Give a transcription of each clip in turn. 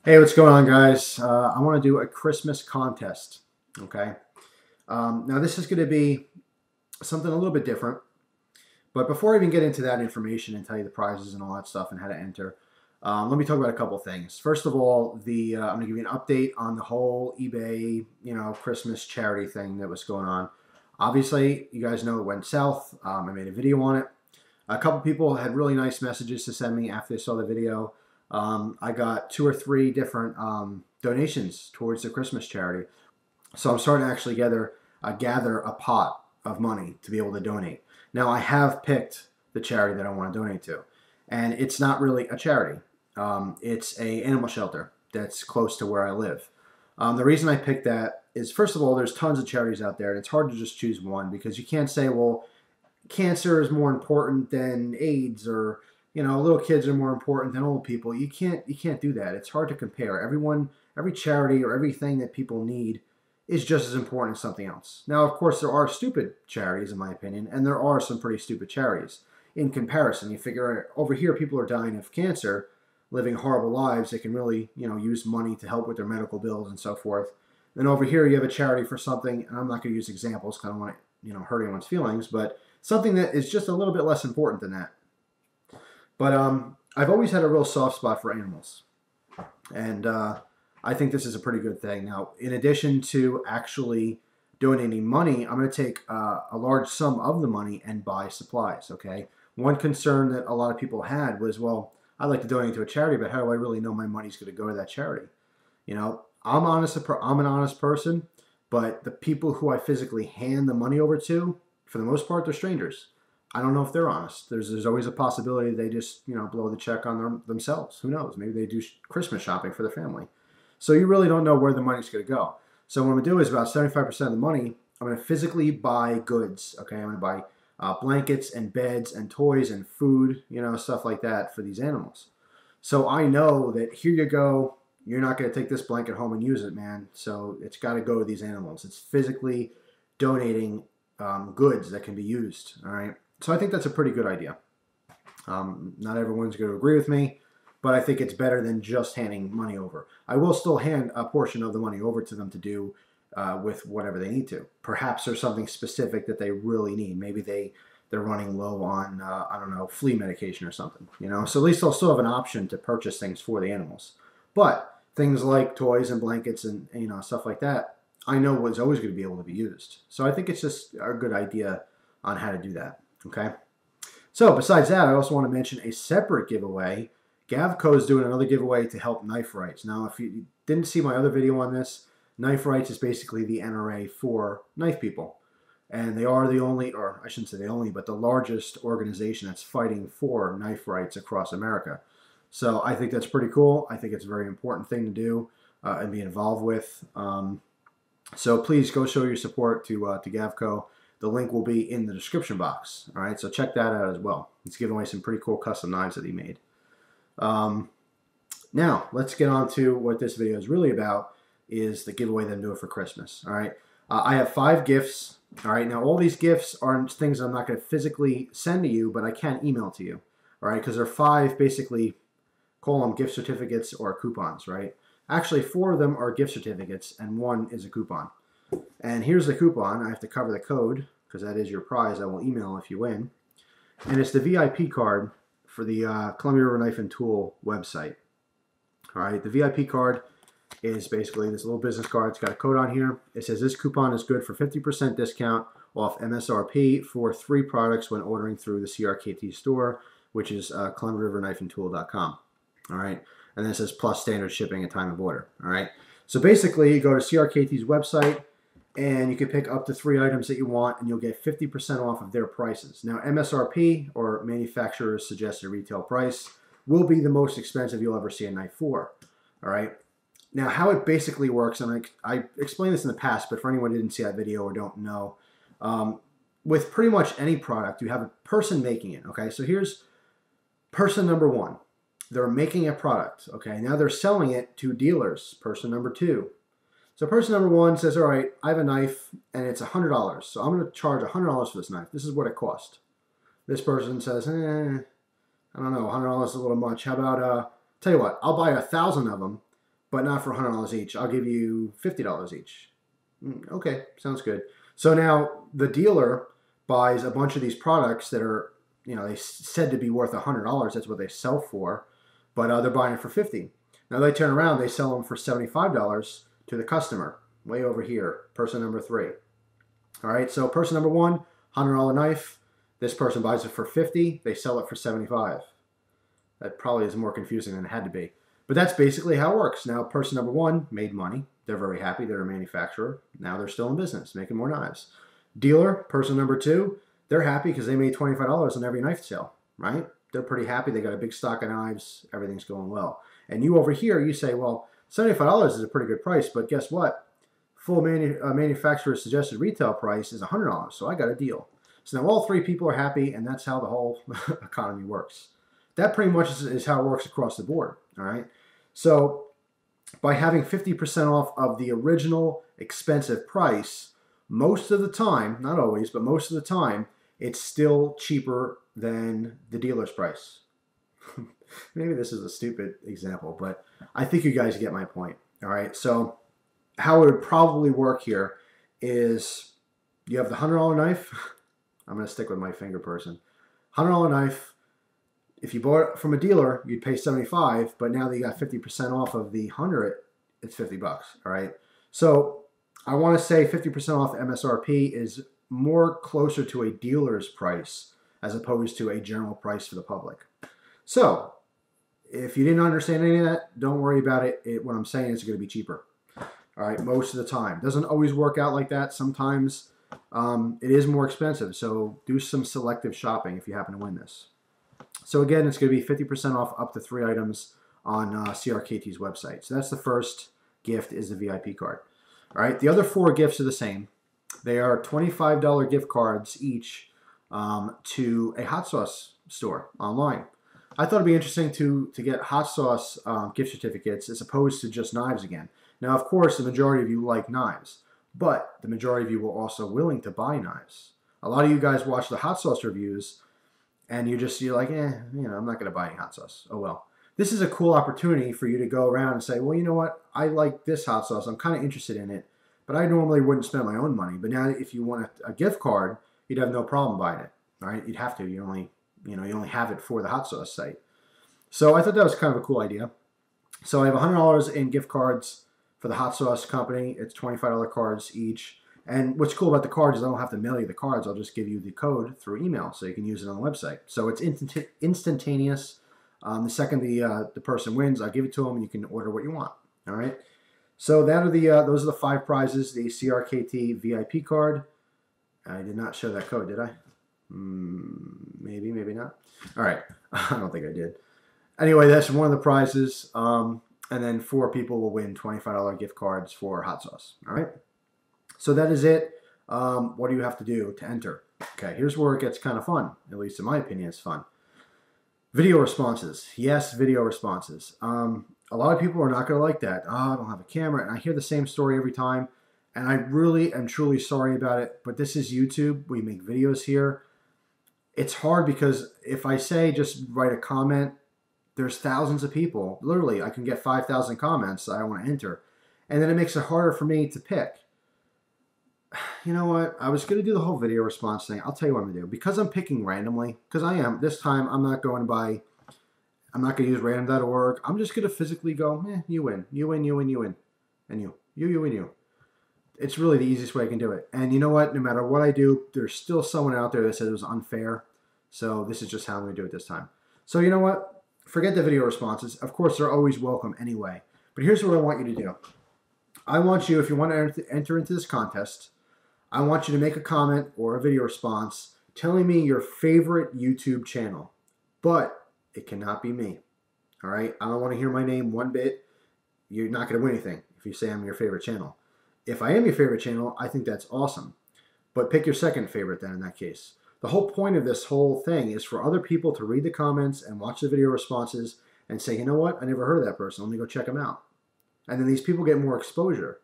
Hey, what's going on, guys? I want to do a Christmas contest. Okay. Now, this is going to be something a little bit different. But before I even get into that information and tell you the prizes and all that stuff and how to enter, let me talk about a couple things. First of all, I'm going to give you an update on the whole eBay, Christmas charity thing that was going on. Obviously, you guys know it went south. I made a video on it. A couple people had really nice messages to send me after they saw the video. I got 2 or 3 different donations towards the Christmas charity. So I'm starting to actually gather a pot of money to be able to donate. Now I have picked the charity that I want to donate to, and it's not really a charity. It's a animal shelter that's close to where I live. The reason I picked that is, first of all, there's tons of charities out there, and it's hard to just choose one because you can't say, well, cancer is more important than AIDS, or little kids are more important than old people. You can't do that. It's hard to compare. Every charity or everything that people need is just as important as something else. Now, of course, there are stupid charities, in my opinion, and there are some pretty stupid charities. In comparison, you figure over here people are dying of cancer, living horrible lives. They can really, use money to help with their medical bills and so forth. Then over here you have a charity for something, and I'm not going to use examples because I don't want to, hurt anyone's feelings, but something that is just a little bit less important than that. But I've always had a real soft spot for animals, and I think this is a pretty good thing. Now, in addition to actually donating money, I'm going to take a large sum of the money and buy supplies. Okay. One concern that a lot of people had was, well, I'd like to donate to a charity, but how do I really know my money's going to go to that charity? I'm honest. I'm an honest person, but the people who I physically hand the money over to, for the most part, they're strangers. I don't know if they're honest. There's always a possibility they just blow the check on themselves. Who knows? Maybe they do Christmas shopping for their family. So you really don't know where the money's going to go. So what I'm going to do is about 75% of the money, I'm going to physically buy goods. Okay, I'm going to buy blankets and beds and toys and food, stuff like that for these animals. So I know that here you go. You're not going to take this blanket home and use it, man. So it's got to go to these animals. It's physically donating goods that can be used. All right. So I think that's a pretty good idea. Not everyone's going to agree with me, but I think it's better than just handing money over. I will still hand a portion of the money over to them to do with whatever they need to. Perhaps there's something specific that they really need. Maybe they're running low on, I don't know, flea medication or something. So at least they'll still have an option to purchase things for the animals. But things like toys and blankets and stuff like that, I know is always going to be able to be used. So I think it's just a good idea on how to do that. Okay. So besides that, I also want to mention a separate giveaway. Gavco is doing another giveaway to help knife rights. Now, if you didn't see my other video on this, knife rights is basically the NRA for knife people. And they are the only, or I shouldn't say the only, but the largest organization that's fighting for knife rights across America. So I think that's pretty cool. I think it's a very important thing to do and be involved with. So please go show your support to Gavco. The link will be in the description box. All right, so check that out as well. He's giving away some pretty cool custom knives that he made. Now, let's get on to what this video is really about, is the giveaway that I'm doing for Christmas. All right, I have 5 gifts. All right, now all these gifts are things I'm not going to physically send to you, but I can email to you. All right, because there are 5, basically, call them gift certificates or coupons, right? Actually, 4 of them are gift certificates, and 1 is a coupon. And here's the coupon. I have to cover the code because that is your prize. I will email if you win. And it's the VIP card for the Columbia River Knife and Tool website. All right, the VIP card is basically this little business card. It's got a code on here. It says this coupon is good for 50% discount off MSRP for 3 products when ordering through the CRKT store, which is ColumbiaRiverKnifeandTool.com. All right, and then it says plus standard shipping at time of order. All right, so basically you go to CRKT's website, and you can pick up to 3 items that you want, and you'll get 50% off of their prices. Now, MSRP, or manufacturer's suggested retail price, will be the most expensive you'll ever see a knife for. All right. Now, how it basically works, and I explained this in the past, but for anyone who didn't see that video or don't know, with pretty much any product, you have a person making it. Okay, so here's person number 1. They're making a product. Okay, now they're selling it to dealers. Person number 2. So person number 1 says, all right, I have a knife and it's $100. So I'm going to charge $100 for this knife. This is what it cost. This person says, I don't know, $100 is a little much. How about, tell you what, I'll buy 1,000 of them. but not for $100 each. I'll give you $50 each. Okay, sounds good. So now the dealer buys a bunch of these products that are, they said to be worth $100. That's what they sell for, but they're buying it for $50. Now they turn around, they sell them for $75 to the customer, way over here, person number 3. All right, so person number 1, $100 knife. This person buys it for $50. They sell it for $75. That probably is more confusing than it had to be. But that's basically how it works. Now, person number 1 made money. They're very happy. They're a manufacturer. Now they're still in business, making more knives. Dealer, person number 2, they're happy because they made $25 on every knife sale, right? They're pretty happy. They got a big stock of knives. Everything's going well. And you over here, you say, well, $75 is a pretty good price, but guess what? Full manufacturer's suggested retail price is $100, so I got a deal. So now all 3 people are happy, and that's how the whole economy works. That pretty much is how it works across the board, all right? So by having 50% off of the original expensive price, most of the time, not always, but most of the time, it's still cheaper than the dealer's price. Maybe this is a stupid example, but I think you guys get my point, all right? So how it would probably work here is you have the $100 knife. I'm going to stick with my finger person. $100 knife. If you bought it from a dealer, you'd pay $75, but now that you got 50% off of the 100, it's $50, all right? So I want to say 50% off MSRP is more closer to a dealer's price as opposed to a general price for the public. So if you didn't understand any of that, don't worry about it. What I'm saying is it's going to be cheaper, all right, most of the time. Doesn't always work out like that. Sometimes it is more expensive, so do some selective shopping if you happen to win this. So again, it's going to be 50% off up to 3 items on CRKT's website. So that's the first gift, is the VIP card. All right, the other 4 gifts are the same. They are $25 gift cards each to a hot sauce store online. I thought it'd be interesting to get hot sauce gift certificates as opposed to just knives again. Now, of course, the majority of you like knives, but the majority of you were also willing to buy knives. A lot of you guys watch the hot sauce reviews, and you're like, I'm not going to buy any hot sauce. Oh, well. This is a cool opportunity for you to go around and say, well, you know what? I like this hot sauce. I'm kind of interested in it, but I normally wouldn't spend my own money. But now if you want a gift card, you'd have no problem buying it, right? You'd have to. You only have it for the hot sauce site. So I thought that was kind of a cool idea. So I have $100 in gift cards for the hot sauce company. It's $25 cards each. And what's cool about the cards is I don't have to mail you the cards. I'll just give you the code through email so you can use it on the website. So it's instantaneous. The second the person wins, I give it to them, and you can order what you want. All right. So those are the 5 prizes. The CRKT VIP card. I did not show that code, did I? Maybe, maybe not. All right. I don't think I did. Anyway, that's one of the prizes. And then 4 people will win $25 gift cards for hot sauce. All right. So that is it. What do you have to do to enter? Okay, here's where it gets kind of fun. At least in my opinion, it's fun. Video responses. Yes, video responses. A lot of people are not going to like that. Oh, I don't have a camera. And I hear the same story every time. And I really am truly sorry about it. But this is YouTube. We make videos here. It's hard because if I say just write a comment, there's thousands of people. Literally, I can get 5,000 comments that I want to enter. And then it makes it harder for me to pick. You know what? I was going to do the whole video response thing. I'll tell you what I'm going to do. Because I'm picking randomly, because I am, this time I'm not going to use random.org. I'm just going to physically go, you win, you win, you win, you win. And you and you. It's really the easiest way I can do it. And you know what? No matter what I do, there's still someone out there that said it was unfair. So this is just how I'm going to do it this time. So you know what? Forget the video responses. Of course, they're always welcome anyway. But here's what I want you to do. I want you, if you want to enter into this contest, I want you to make a comment or a video response telling me your favorite YouTube channel. But it cannot be me. All right? I don't want to hear my name one bit. You're not going to win anything if you say I'm your favorite channel. If I am your favorite channel, I think that's awesome. But pick your second favorite then in that case. The whole point of this whole thing is for other people to read the comments and watch the video responses and say, you know what? I never heard of that person. Let me go check them out. And then these people get more exposure.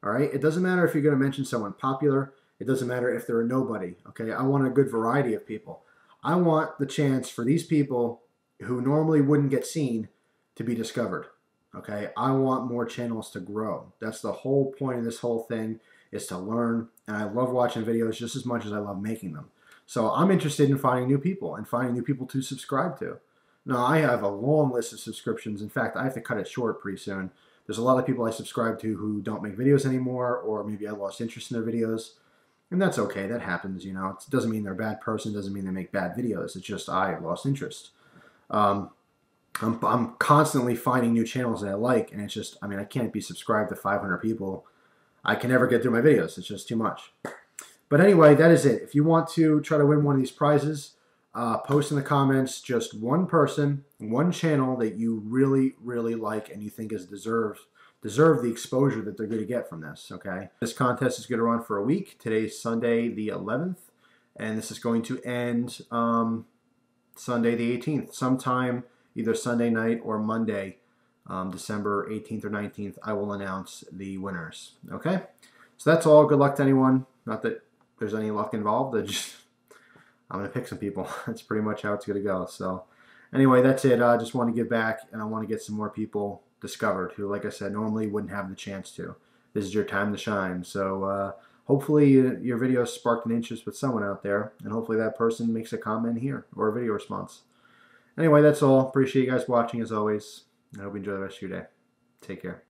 All right? It doesn't matter if you're going to mention someone popular. It doesn't matter if they're a nobody. Okay? I want a good variety of people. I want the chance for these people who normally wouldn't get seen to be discovered. Okay, I want more channels to grow. That's the whole point of this whole thing, is to learn. And I love watching videos just as much as I love making them. So I'm interested in finding new people and finding new people to subscribe to. Now, I have a long list of subscriptions. In fact, I have to cut it short pretty soon. There's a lot of people I subscribe to who don't make videos anymore, or maybe I lost interest in their videos. And that's okay. That happens, you know. It doesn't mean they're a bad person. It doesn't mean they make bad videos. It's just I lost interest. Um, I'm constantly finding new channels that I like, and it's just, I mean, I can't be subscribed to 500 people. I can never get through my videos. It's just too much. But anyway, that is it. If you want to try to win one of these prizes, post in the comments just one person, one channel that you really, really like and you think is deserve the exposure that they're going to get from this, okay? This contest is going to run for a week. Today's Sunday the 11th, and this is going to end Sunday the 18th. Sometime either Sunday night or Monday, December 18th or 19th, I will announce the winners, okay? So that's all. Good luck to anyone. Not that there's any luck involved. I'm going to pick some people. That's pretty much how it's going to go. So anyway, that's it. I just want to give back, and I want to get some more people discovered who, like I said, normally wouldn't have the chance to. This is your time to shine. So hopefully your video sparked an interest with someone out there, and hopefully that person makes a comment here or a video response. Anyway, that's all. Appreciate you guys watching as always. I hope you enjoy the rest of your day. Take care.